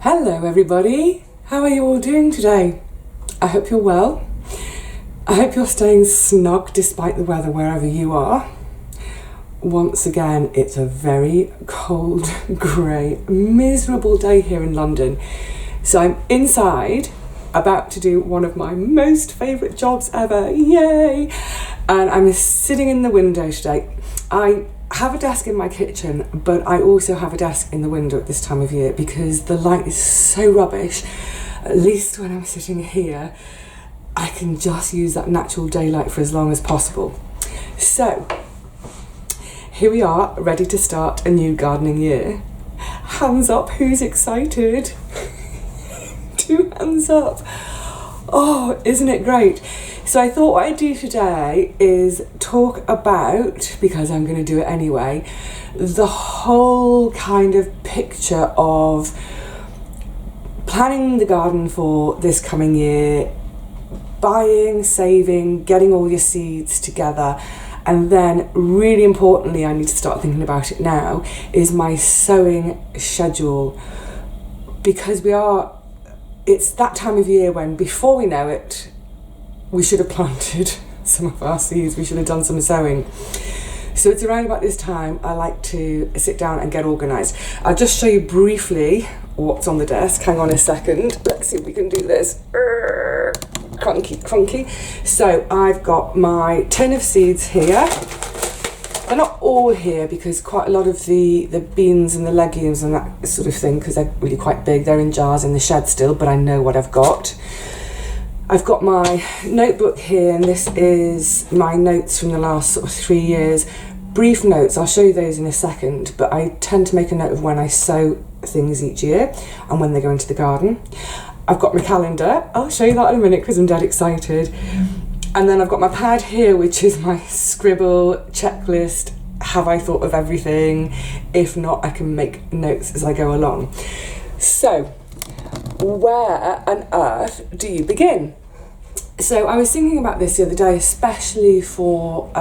Hello everybody, how are you all doing today? I hope you're well. I hope you're staying snug despite the weather wherever you are. Once again, it's a very cold, grey, miserable day here in London. So I'm inside, about to do one of my most favourite jobs ever, yay! And I'm sitting in the window today. I have a desk in my kitchen, but I also have a desk in the window at this time of year because the light is so rubbish. At least when I'm sitting here, I can just use that natural daylight for as long as possible. So, here we are, ready to start a new gardening year. Hands up, who's excited? 2 hands up. Oh, isn't it great? So I thought what I'd do today is talk about, because I'm going to do it anyway, the whole kind of picture of planning the garden for this coming year, buying, saving, getting all your seeds together, and then really importantly, I need to start thinking about it now, is my sowing schedule. Because it's that time of year when, before we know it, we should have planted some of our seeds, we should have done some sowing. So it's around about this time I like to sit down and get organised. I'll just show you briefly what's on the desk. Hang on a second, let's see if we can do this. Crunky. So I've got my tin of seeds here. They're not all here because quite a lot of the beans and the legumes and that sort of thing, because they're really quite big, they're in jars in the shed still, but I know what I've got. I've got my notebook here, and this is my notes from the last sort of 3 years. Brief notes, I'll show you those in a second, but I tend to make a note of when I sow things each year and when they go into the garden. I've got my calendar, I'll show you that in a minute because I'm dead excited. And then I've got my pad here, which is my scribble checklist. Have I thought of everything? If not, I can make notes as I go along. So, where on earth do you begin? So I was thinking about this the other day, especially for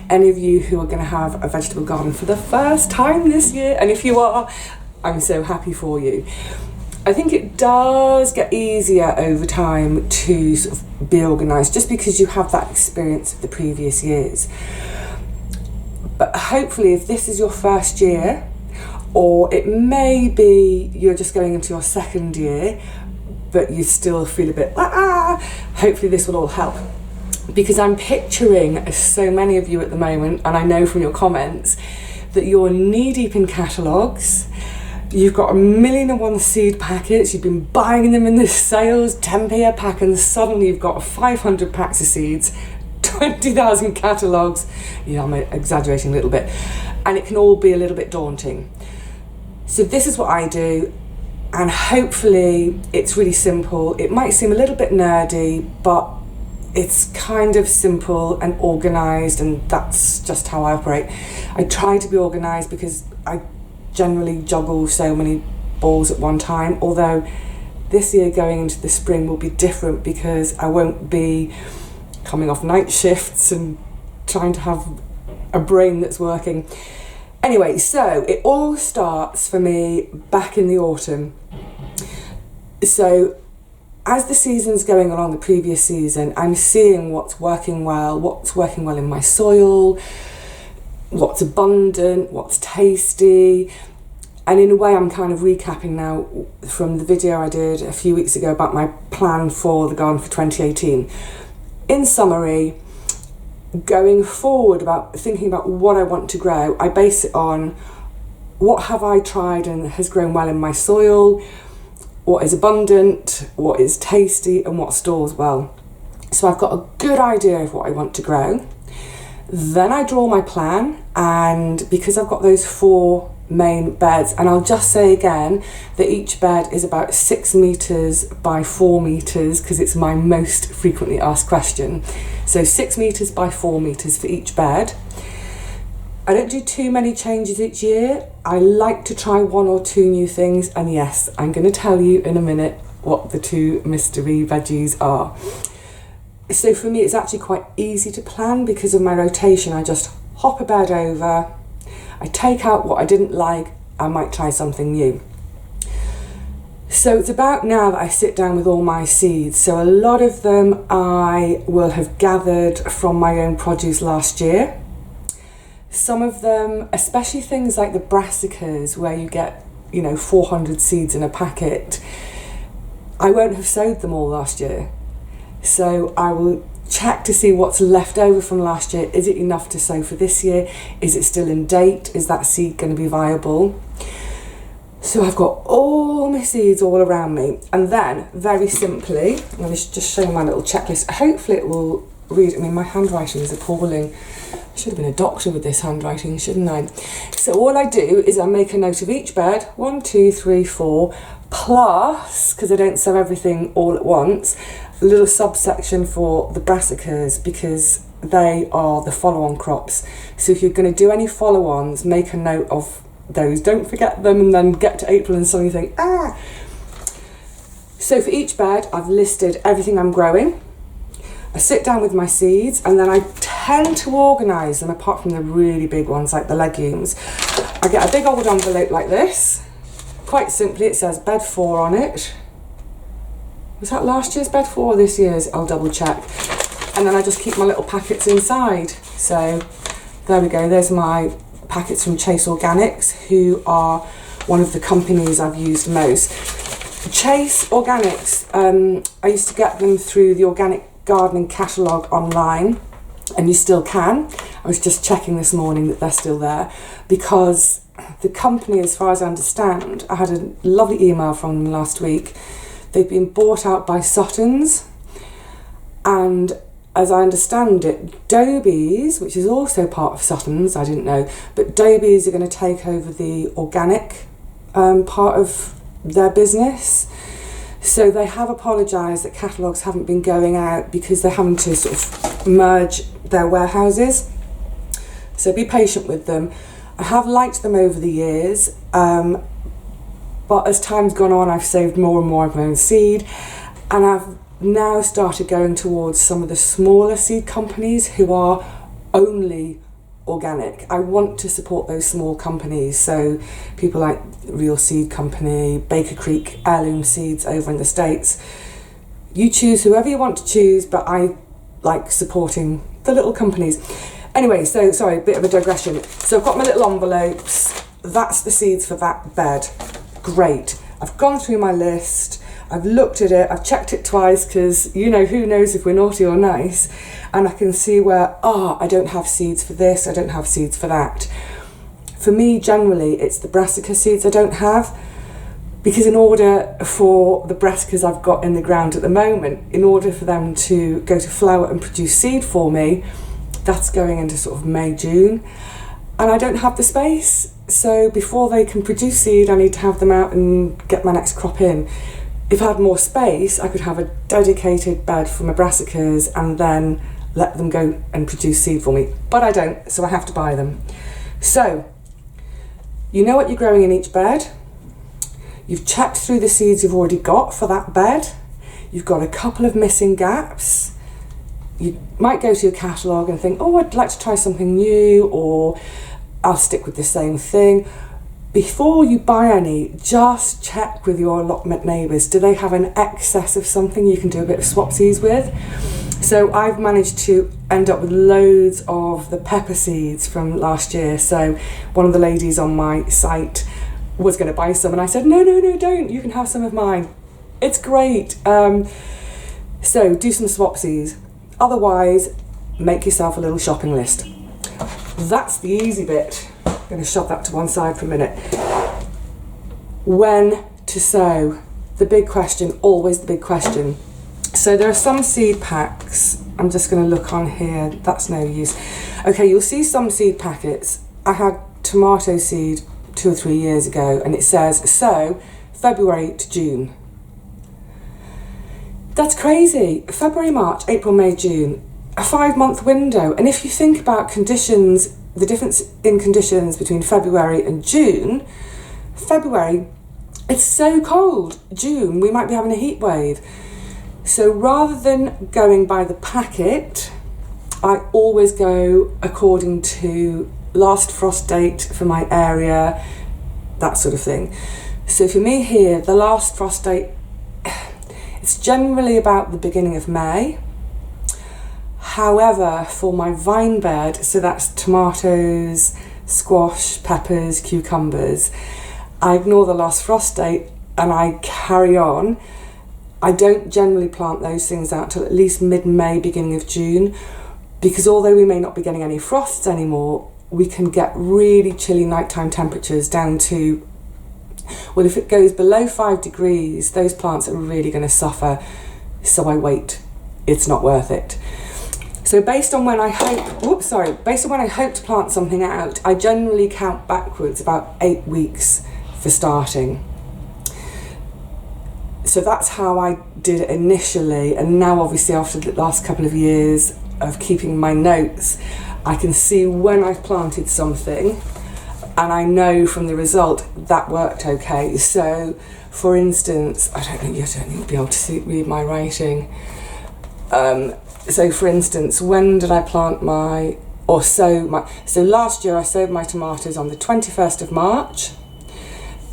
any of you who are going to have a vegetable garden for the first time this year, and if you are, I'm so happy for you. I think it does get easier over time to sort of be organised, just because you have that experience of the previous years. But hopefully, if this is your first year, or it may be you're just going into your second year, but you still feel a bit hopefully this will all help. Because I'm picturing so many of you at the moment, and I know from your comments, that you're knee deep in catalogues. You've got 1,000,001 seed packets, you've been buying them in the sales, 10p a pack, and suddenly you've got 500 packs of seeds, 20,000 catalogues. Yeah, I'm exaggerating a little bit. And it can all be a little bit daunting. So this is what I do, and hopefully it's really simple. It might seem a little bit nerdy, but it's kind of simple and organised, and that's just how I operate. I try to be organised because I generally juggle so many balls at one time, although this year going into the spring will be different because I won't be coming off night shifts and trying to have a brain that's working. Anyway, so it all starts for me back in the autumn. So as the season's going along, the previous season, I'm seeing what's working well in my soil, what's abundant, what's tasty. And in a way, I'm kind of recapping now from the video I did a few weeks ago about my plan for the garden for 2018. In summary, going forward, about thinking about what I want to grow, I base it on what have I tried and has grown well in my soil, what is abundant, what is tasty, and what stores well. So I've got a good idea of what I want to grow. Then I draw my plan, and because I've got those 4 main beds, and I'll just say again that each bed is about 6 meters by 4 meters because it's my most frequently asked question. So 6 meters by 4 meters for each bed. I don't do too many changes each year. I like to try 1 or 2 new things, and yes, I'm going to tell you in a minute what the 2 mystery veggies are. So for me, it's actually quite easy to plan because of my rotation. I just hop a bed over, I take out what I didn't like, I might try something new. So it's about now that I sit down with all my seeds. So a lot of them I will have gathered from my own produce last year. Some of them, especially things like the brassicas where you get, 400 seeds in a packet, I won't have sowed them all last year. So I will check to see what's left over from last year. Is it enough to sow for this year? Is it still in date? Is that seed going to be viable? So I've got all my seeds all around me, and then very simply, I'm going to just show you my little checklist. Hopefully it will read. I mean, my handwriting is appalling. I should have been a doctor with this handwriting, shouldn't I? So all I do is I make a note of each bed, 1, 2, 3, 4, plus, because I don't sow everything all at once, a little subsection for the brassicas, because they are the follow-on crops. So if you're going to do any follow-ons, make a note of those. Don't forget them and then get to April and suddenly think, So for each bed, I've listed everything I'm growing. I sit down with my seeds and then I tend to organise them, apart from the really big ones like the legumes. I get a big old envelope like this. Quite simply, it says bed 4 on it. Was that last year's bed 4 or this year's? I'll double check. And then I just keep my little packets inside. So there we go, there's my packets from Chase Organics, who are one of the companies I've used most. Chase Organics, I used to get them through the Organic Gardening catalogue online, and you still can. I was just checking this morning that they're still there, because the company, as far as I understand, I had a lovely email from them last week. They've been bought out by Sowings, and as I understand it, Dobies, which is also part of Sutton's, I didn't know, but Dobies are going to take over the organic part of their business. So they have apologised that catalogues haven't been going out because they're having to sort of merge their warehouses. So be patient with them. I have liked them over the years, but as time's gone on, I've saved more and more of my own seed, and I've now started going towards some of the smaller seed companies who are only organic. I want to support those small companies, so people like Real Seed Company, Baker Creek Heirloom Seeds over in the States. You choose whoever you want to choose, but I like supporting the little companies. Anyway, so sorry, a bit of a digression. So I've got my little envelopes. That's the seeds for that bed. Great. I've gone through my list. I've looked at it, I've checked it twice, because who knows if we're naughty or nice, and I can see where, I don't have seeds for this, I don't have seeds for that. For me, generally, it's the brassica seeds I don't have, because in order for the brassicas I've got in the ground at the moment, in order for them to go to flower and produce seed for me, that's going into sort of May, June, and I don't have the space. So before they can produce seed, I need to have them out and get my next crop in. If I had more space, I could have a dedicated bed for my brassicas and then let them go and produce seed for me. But I don't, so I have to buy them. So, you know what you're growing in each bed. You've checked through the seeds you've already got for that bed. You've got a couple of missing gaps. You might go to your catalogue and think, I'd like to try something new, or I'll stick with the same thing. Before you buy any, just check with your allotment neighbours. Do they have an excess of something you can do a bit of swapsies with? So I've managed to end up with loads of the pepper seeds from last year. So one of the ladies on my site was going to buy some, and I said, no, don't. You can have some of mine. It's great. So do some swapsies. Otherwise, make yourself a little shopping list. That's the easy bit. I'm going to shove that to one side for a minute. When to sow? The big question, always the big question. So there are some seed packs. I'm just going to look on here. That's no use. Okay, you'll see some seed packets. I had tomato seed 2 or 3 years ago, and it says sow February to June. That's crazy. February, March, April, May, June. A 5-month window. And if you think about conditions, the difference in conditions between February and June, February, it's so cold. June, we might be having a heat wave. So rather than going by the packet, I always go according to last frost date for my area, that sort of thing. So for me here, the last frost date, it's generally about the beginning of May. However, for my vine bed, so that's tomatoes, squash, peppers, cucumbers, I ignore the last frost date and I carry on. I don't generally plant those things out till at least mid-May, beginning of June, because although we may not be getting any frosts anymore, we can get really chilly nighttime temperatures down to, well, if it goes below 5 degrees, those plants are really going to suffer. So I wait. It's not worth it. So based on when I hope to plant something out, I generally count backwards about 8 weeks for starting. So that's how I did it initially, and now obviously after the last couple of years of keeping my notes, I can see when I've planted something and I know from the result that worked okay. So for instance, I don't think you'll be able to read my writing. So for instance, when did I plant so last year I sowed my tomatoes on the 21st of March.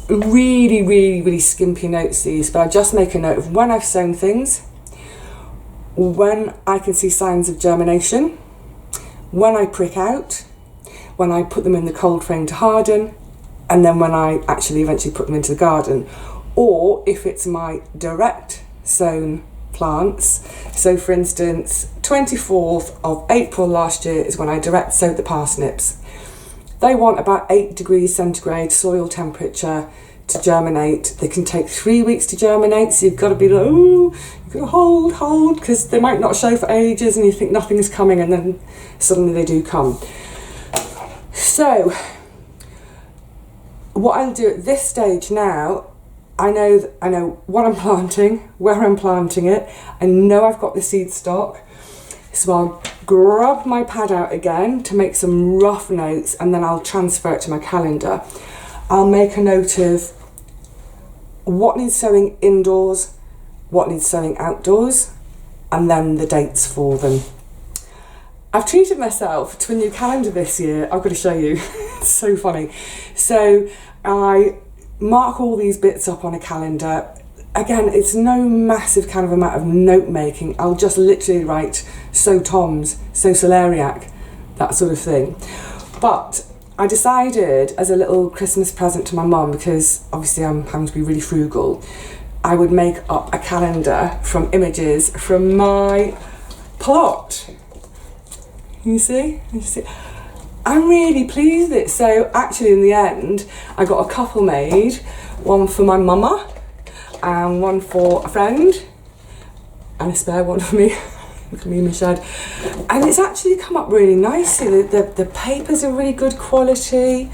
Really skimpy notes these, but I just make a note of when I've sown things, when I can see signs of germination, when I prick out, when I put them in the cold frame to harden, and then when I actually eventually put them into the garden. Or if it's my direct sown plants, so for instance 24th of April last year is when I direct sowed the parsnips. They want about 8 degrees centigrade soil temperature to germinate. They can take 3 weeks to germinate, so you've got to be like, oh, you've got to hold, because they might not show for ages and you think nothing is coming, and then suddenly they do come. So what I'll do at this stage now, I know what I'm planting, where I'm planting it. I know I've got the seed stock. So I'll grab my pad out again to make some rough notes, and then I'll transfer it to my calendar. I'll make a note of what needs sowing indoors, what needs sowing outdoors, and then the dates for them. I've treated myself to a new calendar this year. I've got to show you. It's so funny. So I mark all these bits up on a calendar. Again, it's no massive kind of amount of note making. I'll just literally write sow toms, sow celeriac, that sort of thing. But I decided as a little Christmas present to my mum, because obviously I'm having to be really frugal, I would make up a calendar from images from my plot. You see? I'm really pleased with it. So actually in the end, I got a couple made, one for my mama and one for a friend, and a spare one for me. Look at me in my shed. And it's actually come up really nicely. The papers are really good quality.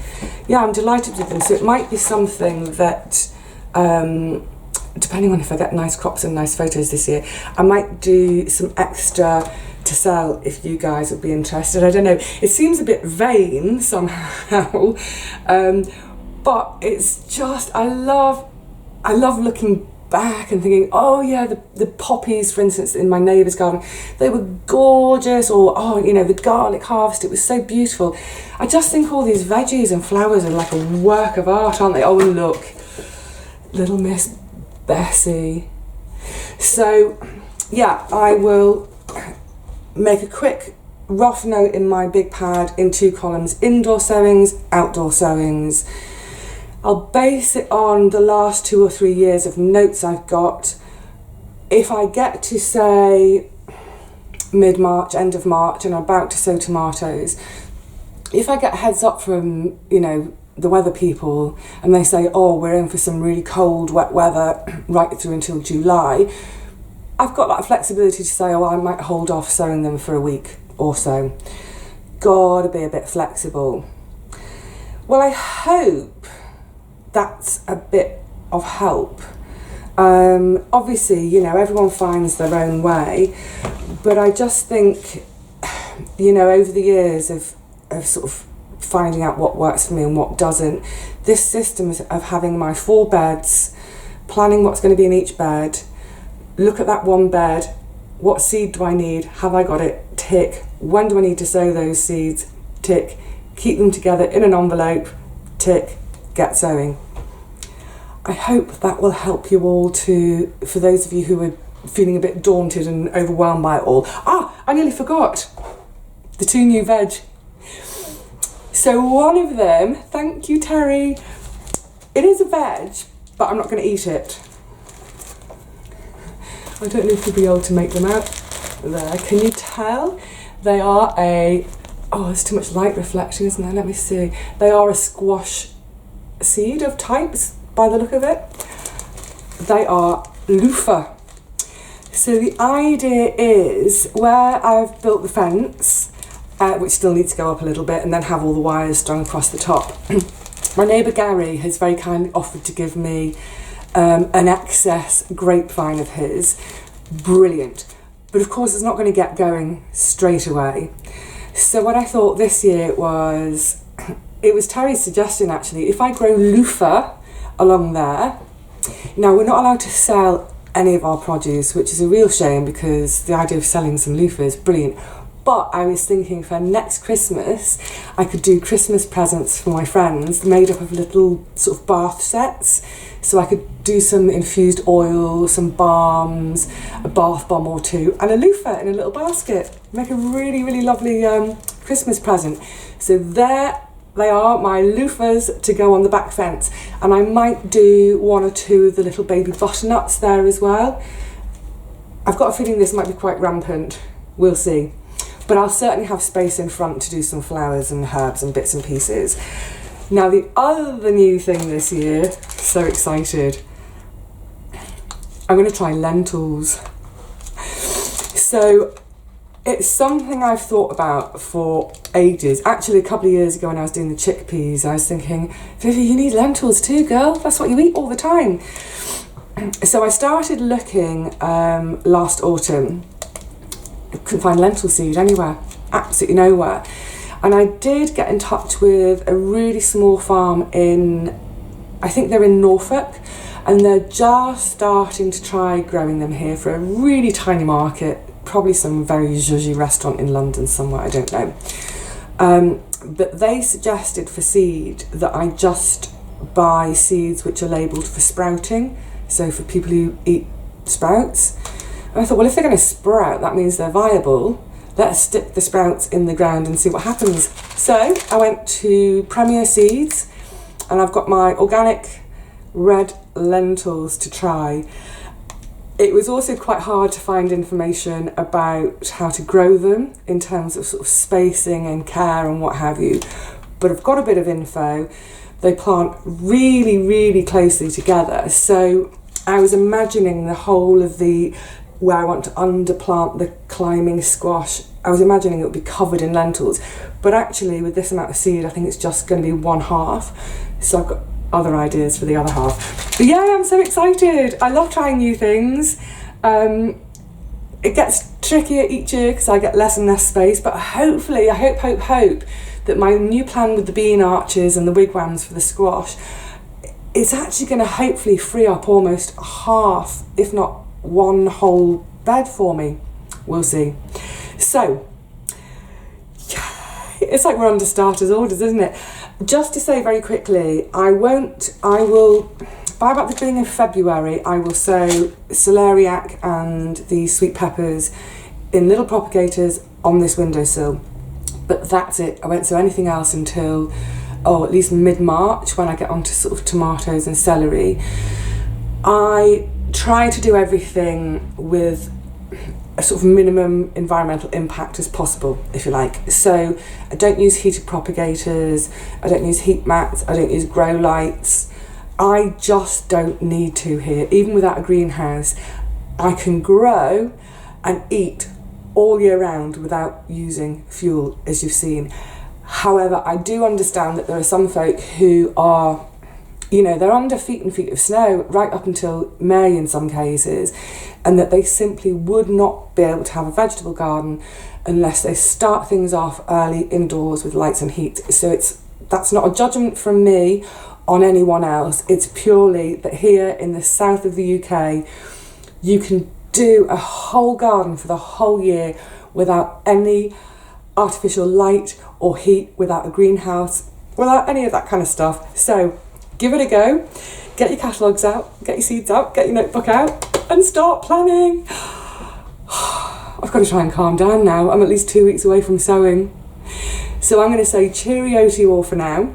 Yeah, I'm delighted with them. So it might be something that, depending on if I get nice crops and nice photos this year, I might do some extra to sell if you guys would be interested. I don't know, it seems a bit vain somehow, but it's just, I love looking back and thinking, oh yeah, the poppies, for instance, in my neighbour's garden, they were gorgeous, or the garlic harvest, it was so beautiful. I just think all these veggies and flowers are like a work of art, aren't they? Oh, and look, little Miss Bessie. So yeah, I will make a quick rough note in my big pad in 2 columns, indoor sowings, outdoor sowings. I'll base it on the last 2 or 3 years of notes I've got. If I get to say mid-March, end of March, and I'm about to sow tomatoes, if I get heads up from, the weather people, and they say, oh, we're in for some really cold, wet weather right through until July, I've got that flexibility to say, oh, I might hold off sowing them for a week or so. Gotta be a bit flexible. Well, I hope that's a bit of help. Obviously, everyone finds their own way, but I just think, over the years of sort of finding out what works for me and what doesn't, this system of having my 4 beds, planning what's going to be in each bed, look at that one bed, what seed do I need, have I got it, tick, when do I need to sow those seeds, tick, keep them together in an envelope, tick, get sowing. I hope that will help you all for those of you who are feeling a bit daunted and overwhelmed by it all. I nearly forgot the 2 new veg. So one of them, thank you Terry, it is a veg, but I'm not going to eat it. I don't know if you'll be able to make them out there. Can you tell? They are there's too much light reflection, isn't there? Let me see. They are a squash seed of types by the look of it. They are loofah. So the idea is, where I've built the fence, which still needs to go up a little bit, and then have all the wires strung across the top. My neighbour Gary has very kindly offered to give me an excess grapevine of his. Brilliant. But of course it's not going to get going straight away. So what I thought this year was, it was Terry's suggestion actually, if I grow loofah along there. Now we're not allowed to sell any of our produce, which is a real shame because the idea of selling some loofah is brilliant. But I was thinking for next Christmas, I could do Christmas presents for my friends made up of little sort of bath sets. So I could do some infused oil, some balms, a bath bomb or 2, and a loofah in a little basket. Make a really, really lovely Christmas present. So there they are, my loofahs to go on the back fence. And I might do 1 or 2 of the little baby butternuts there as well. I've got a feeling this might be quite rampant. We'll see. But I'll certainly have space in front to do some flowers and herbs and bits and pieces. Now the other new thing this year, so excited, I'm going to try lentils. So it's something I've thought about for ages. Actually, a couple of years ago when I was doing the chickpeas, I was thinking, Vivi, you need lentils too, girl. That's what you eat all the time. So I started looking last autumn. I couldn't find lentil seed anywhere, absolutely nowhere. And I did get in touch with a really small farm I think they're in Norfolk, and they're just starting to try growing them here for a really tiny market, probably some very zhuzhy restaurant in London somewhere, I don't know. But they suggested for seed that I just buy seeds which are labelled for sprouting, so for people who eat sprouts. And I thought, well, if they're going to sprout, that means they're viable. Let's stick the sprouts in the ground and see what happens. So I went to Premier Seeds, and I've got my organic red lentils to try. It was also quite hard to find information about how to grow them in terms of sort of spacing and care and what have you. But I've got a bit of info. They plant really, really closely together. So I was imagining the whole of where I want to underplant the climbing squash, I was imagining it would be covered in lentils. But actually with this amount of seed, I think it's just going to be 1/2. So I've got other ideas for the other half. But yeah, I'm so excited. I love trying new things. It gets trickier each year because I get less and less space, but hopefully, I hope that my new plan with the bean arches and the wigwams for the squash is actually going to hopefully free up almost half, if not 1 whole bed for me. We'll see. So, it's like we're under starters orders, isn't it? Just to say very quickly, by about the beginning of February, I will sow celeriac and the sweet peppers in little propagators on this windowsill. But that's it. I won't sow anything else until, at least mid-March, when I get onto sort of tomatoes and celery. I try to do everything with a sort of minimum environmental impact as possible, if you like. So I don't use heated propagators, I don't use heat mats, I don't use grow lights. I just don't need to here. Even without a greenhouse, I can grow and eat all year round without using fuel, as you've seen. However, I do understand that there are some folk who are, they're under feet and feet of snow right up until May in some cases, and that they simply would not be able to have a vegetable garden unless they start things off early indoors with lights and heat. So that's not a judgment from me on anyone else. It's purely that here in the south of the UK, you can do a whole garden for the whole year without any artificial light or heat, without a greenhouse, without any of that kind of stuff. So give it a go. Get your catalogues out, get your seeds out, get your notebook out, and start planning. I've got to try and calm down now. I'm at least 2 weeks away from sowing. So I'm going to say cheerio to you all for now.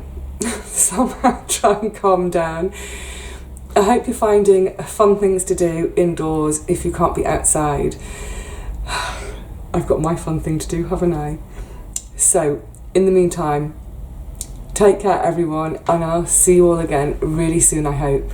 Somehow try and calm down. I hope you're finding fun things to do indoors if you can't be outside. I've got my fun thing to do, haven't I? So, in the meantime, take care everyone, and I'll see you all again really soon, I hope.